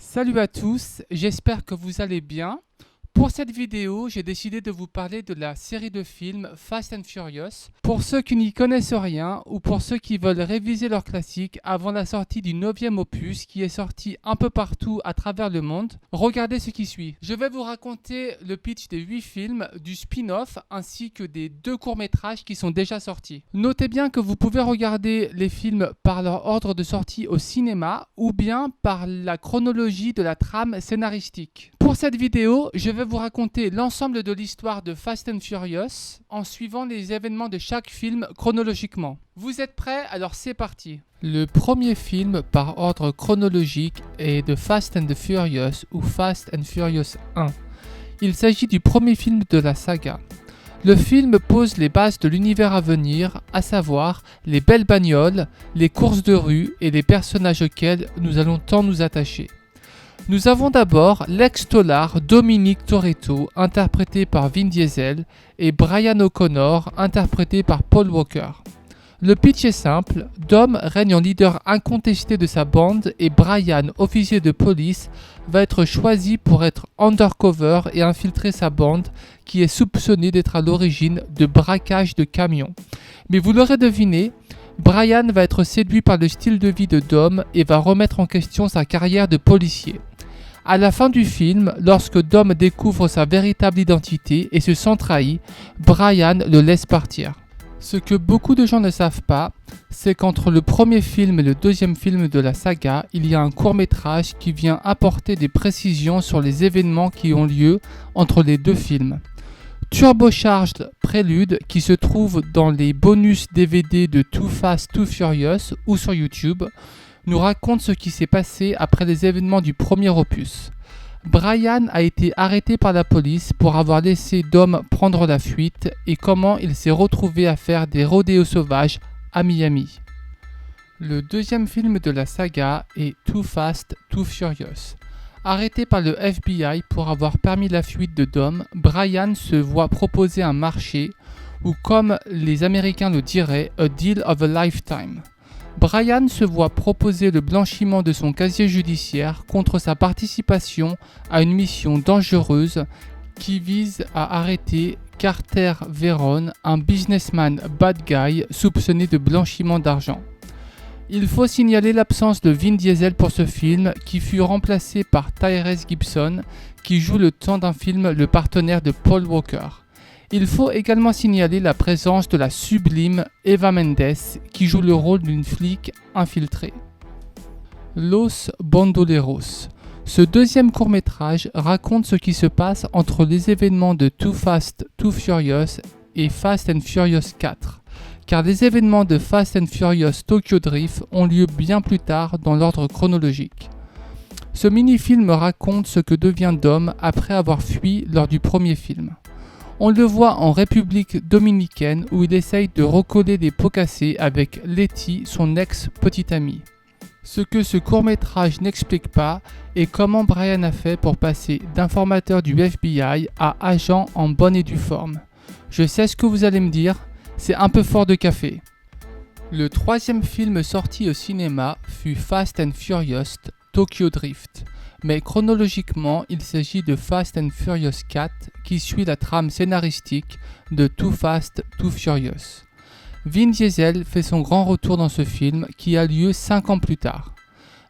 Salut à tous, j'espère que vous allez bien. Pour cette vidéo, j'ai décidé de vous parler de la série de films Fast and Furious. Pour ceux qui n'y connaissent rien ou pour ceux qui veulent réviser leur classique avant la sortie du 9e opus qui est sorti un peu partout à travers le monde, regardez ce qui suit. Je vais vous raconter le pitch des 8 films, du spin-off ainsi que des 2 courts-métrages qui sont déjà sortis. Notez bien que vous pouvez regarder les films par leur ordre de sortie au cinéma ou bien par la chronologie de la trame scénaristique. Pour cette vidéo, je vais vous raconter l'ensemble de l'histoire de Fast and Furious en suivant les événements de chaque film chronologiquement. Vous êtes prêts? Alors c'est parti. Le premier film par ordre chronologique est de Fast and the Furious ou Fast and Furious 1. Il s'agit du premier film de la saga. Le film pose les bases de l'univers à venir, à savoir les belles bagnoles, les courses de rue et les personnages auxquels nous allons tant nous attacher. Nous avons d'abord l'ex-tolard Dominic Toretto, interprété par Vin Diesel, et Brian O'Connor, interprété par Paul Walker. Le pitch est simple, Dom règne en leader incontesté de sa bande et Brian, officier de police, va être choisi pour être undercover et infiltrer sa bande qui est soupçonnée d'être à l'origine de braquage de camions. Mais vous l'aurez deviné, Brian va être séduit par le style de vie de Dom et va remettre en question sa carrière de policier. À la fin du film, lorsque Dom découvre sa véritable identité et se sent trahi, Brian le laisse partir. Ce que beaucoup de gens ne savent pas, c'est qu'entre le premier film et le deuxième film de la saga, il y a un court-métrage qui vient apporter des précisions sur les événements qui ont lieu entre les deux films. Turbocharged Prélude, qui se trouve dans les bonus DVD de Too Fast, Too Furious ou sur YouTube, nous raconte ce qui s'est passé après les événements du premier opus. Brian a été arrêté par la police pour avoir laissé Dom prendre la fuite et comment il s'est retrouvé à faire des rodéos sauvages à Miami. Le deuxième film de la saga est Too Fast, Too Furious. Arrêté par le FBI pour avoir permis la fuite de Dom, Brian se voit proposer un marché ou comme les Américains le diraient, a deal of a lifetime. Brian se voit proposer le blanchiment de son casier judiciaire contre sa participation à une mission dangereuse qui vise à arrêter Carter Veron, un businessman bad guy soupçonné de blanchiment d'argent. Il faut signaler l'absence de Vin Diesel pour ce film qui fut remplacé par Tyrese Gibson qui joue le temps d'un film le partenaire de Paul Walker. Il faut également signaler la présence de la sublime Eva Mendes qui joue le rôle d'une flic infiltrée. Los Bandoleros. Ce deuxième court-métrage raconte ce qui se passe entre les événements de Too Fast, Too Furious et Fast and Furious 4, car les événements de Fast and Furious Tokyo Drift ont lieu bien plus tard dans l'ordre chronologique. Ce mini-film raconte ce que devient Dom après avoir fui lors du premier film. On le voit en République dominicaine où il essaye de recoller des pots cassés avec Letty, son ex-petite amie. Ce que ce court-métrage n'explique pas est comment Brian a fait pour passer d'informateur du FBI à agent en bonne et due forme. Je sais ce que vous allez me dire, c'est un peu fort de café. Le troisième film sorti au cinéma fut Fast and Furious Tokyo Drift. Mais chronologiquement, il s'agit de Fast and Furious 4 qui suit la trame scénaristique de Too Fast, Too Furious. Vin Diesel fait son grand retour dans ce film qui a lieu 5 ans plus tard.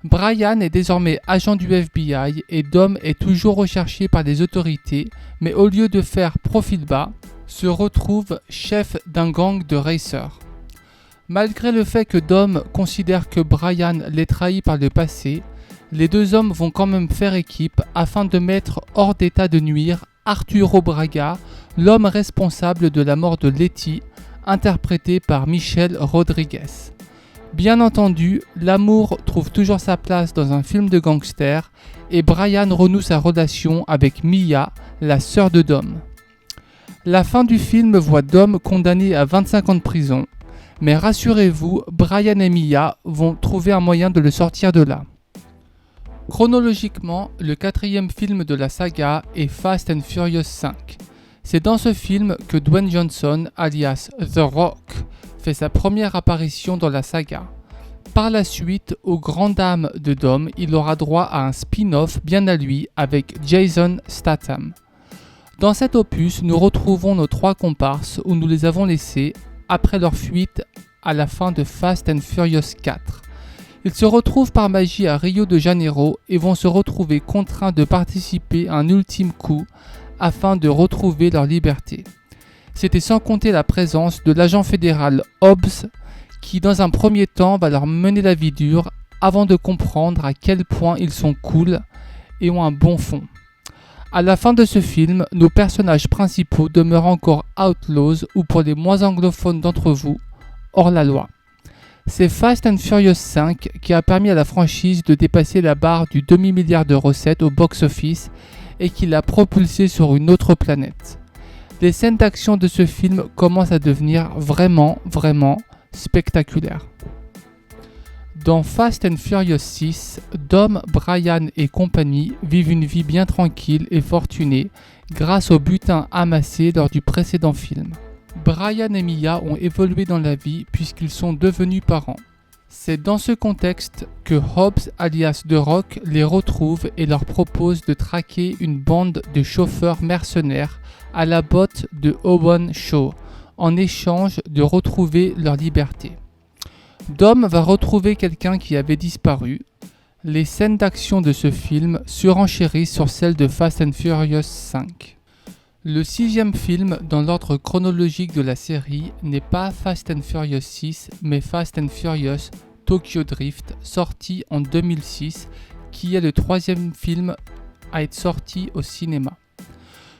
Brian est désormais agent du FBI et Dom est toujours recherché par les autorités, mais au lieu de faire profil bas, se retrouve chef d'un gang de racers. Malgré le fait que Dom considère que Brian l'ait trahi par le passé, les deux hommes vont quand même faire équipe afin de mettre hors d'état de nuire Arturo Braga, l'homme responsable de la mort de Letty, interprété par Michelle Rodriguez. Bien entendu, l'amour trouve toujours sa place dans un film de gangster et Brian renoue sa relation avec Mia, la sœur de Dom. La fin du film voit Dom condamné à 25 ans de prison, mais rassurez-vous, Brian et Mia vont trouver un moyen de le sortir de là. Chronologiquement, le quatrième film de la saga est Fast and Furious 5. C'est dans ce film que Dwayne Johnson, alias The Rock, fait sa première apparition dans la saga. Par la suite, aux grandes dames de Dom, il aura droit à un spin-off bien à lui avec Jason Statham. Dans cet opus, nous retrouvons nos 3 comparses où nous les avons laissés après leur fuite à la fin de Fast and Furious 4. Ils se retrouvent par magie à Rio de Janeiro et vont se retrouver contraints de participer à un ultime coup afin de retrouver leur liberté. C'était sans compter la présence de l'agent fédéral Hobbs qui dans un premier temps va leur mener la vie dure avant de comprendre à quel point ils sont cool et ont un bon fond. À la fin de ce film, nos personnages principaux demeurent encore outlaws ou pour les moins anglophones d'entre vous, hors la loi. C'est Fast and Furious 5 qui a permis à la franchise de dépasser la barre du demi-milliard de recettes au box-office et qui l'a propulsé sur une autre planète. Les scènes d'action de ce film commencent à devenir vraiment spectaculaires. Dans Fast and Furious 6, Dom, Brian et compagnie vivent une vie bien tranquille et fortunée grâce au butin amassé lors du précédent film. Brian et Mia ont évolué dans la vie puisqu'ils sont devenus parents. C'est dans ce contexte que Hobbs alias The Rock les retrouve et leur propose de traquer une bande de chauffeurs mercenaires à la botte de Owen Shaw en échange de retrouver leur liberté. Dom va retrouver quelqu'un qui avait disparu. Les scènes d'action de ce film surenchérissent sur celles de Fast and Furious 5. Le 6e film dans l'ordre chronologique de la série n'est pas Fast and Furious 6 mais Fast and Furious Tokyo Drift sorti en 2006 qui est le 3e film à être sorti au cinéma.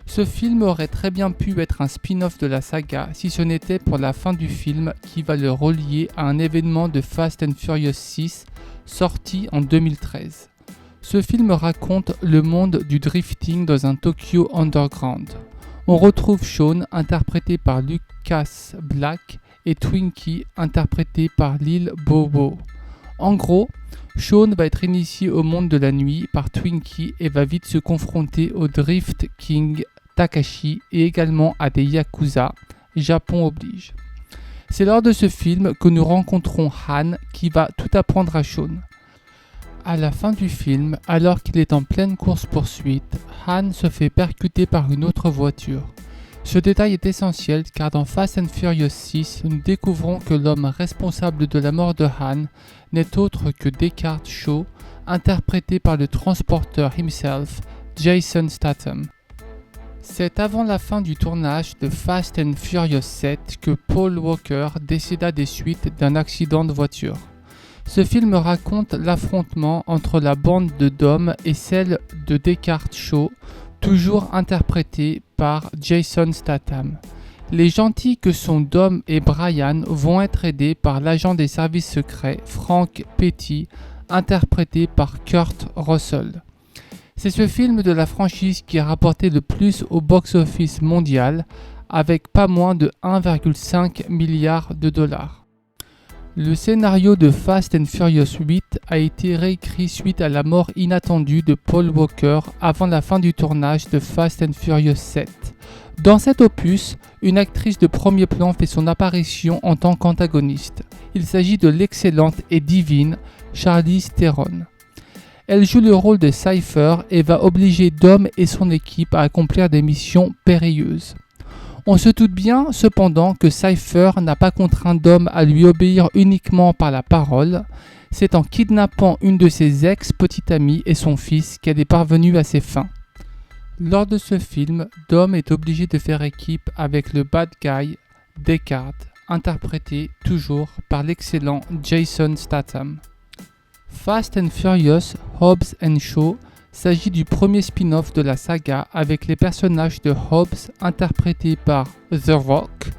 Ce film aurait très bien pu être un spin-off de la saga si ce n'était pour la fin du film qui va le relier à un événement de Fast and Furious 6 sorti en 2013. Ce film raconte le monde du drifting dans un Tokyo underground. On retrouve Sean interprété par Lucas Black et Twinkie interprété par Lil Bobo. En gros, Sean va être initié au monde de la nuit par Twinkie et va vite se confronter au Drift King Takashi et également à des Yakuza, Japon oblige. C'est lors de ce film que nous rencontrons Han qui va tout apprendre à Sean. À la fin du film, alors qu'il est en pleine course-poursuite, Han se fait percuter par une autre voiture. Ce détail est essentiel car dans Fast and Furious 6, nous découvrons que l'homme responsable de la mort de Han n'est autre que Deckard Shaw, interprété par le transporteur himself, Jason Statham. C'est avant la fin du tournage de Fast and Furious 7 que Paul Walker décéda des suites d'un accident de voiture. Ce film raconte l'affrontement entre la bande de Dom et celle de Deckard Shaw, toujours interprété par Jason Statham. Les gentils que sont Dom et Brian vont être aidés par l'agent des services secrets Frank Petty, interprété par Kurt Russell. C'est ce film de la franchise qui a rapporté le plus au box-office mondial, avec pas moins de 1,5 milliard de dollars. Le scénario de Fast and Furious 8 a été réécrit suite à la mort inattendue de Paul Walker avant la fin du tournage de Fast and Furious 7. Dans cet opus, une actrice de premier plan fait son apparition en tant qu'antagoniste. Il s'agit de l'excellente et divine Charlize Theron. Elle joue le rôle de Cypher et va obliger Dom et son équipe à accomplir des missions périlleuses. On se doute bien cependant que Cypher n'a pas contraint Dom à lui obéir uniquement par la parole. C'est en kidnappant une de ses ex-petites amies et son fils qu'elle est parvenue à ses fins. Lors de ce film, Dom est obligé de faire équipe avec le bad guy Deckard, interprété toujours par l'excellent Jason Statham. Fast and Furious Hobbs and Shaw s'agit du premier spin-off de la saga avec les personnages de Hobbs interprétés par The Rock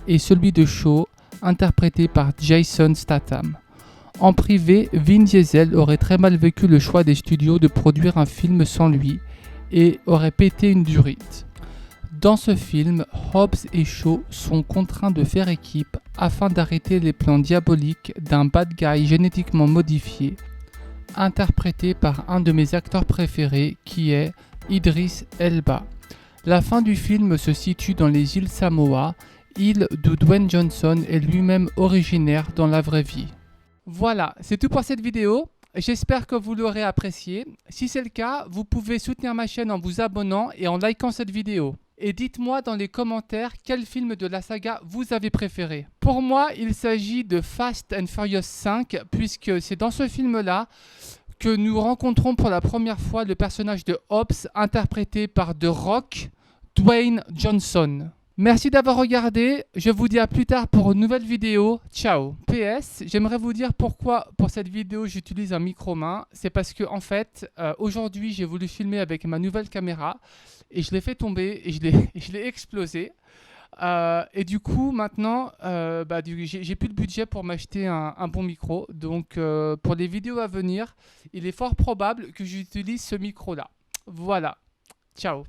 et celui de Shaw interprété par Jason Statham. En privé, Vin Diesel aurait très mal vécu le choix des studios de produire un film sans lui et aurait pété une durite. Dans ce film, Hobbs et Shaw sont contraints de faire équipe afin d'arrêter les plans diaboliques d'un bad guy génétiquement modifié, interprété par un de mes acteurs préférés qui est Idris Elba. La fin du film se situe dans les îles Samoa, île d'où Dwayne Johnson est lui-même originaire dans la vraie vie. Voilà, c'est tout pour cette vidéo. J'espère que vous l'aurez apprécié. Si c'est le cas, vous pouvez soutenir ma chaîne en vous abonnant et en likant cette vidéo. Et dites-moi dans les commentaires quel film de la saga vous avez préféré. Pour moi, il s'agit de Fast and Furious 5, puisque c'est dans ce film-là que nous rencontrons pour la première fois le personnage de Hobbs, interprété par The Rock, Dwayne Johnson. Merci d'avoir regardé, je vous dis à plus tard pour une nouvelle vidéo, ciao. PS, j'aimerais vous dire pourquoi pour cette vidéo j'utilise un micro-main, c'est parce que en fait, aujourd'hui j'ai voulu filmer avec ma nouvelle caméra et je l'ai fait tomber et je l'ai explosé. Et du coup maintenant, j'ai plus de budget pour m'acheter un bon micro, donc pour les vidéos à venir, il est fort probable que j'utilise ce micro-là. Voilà, ciao.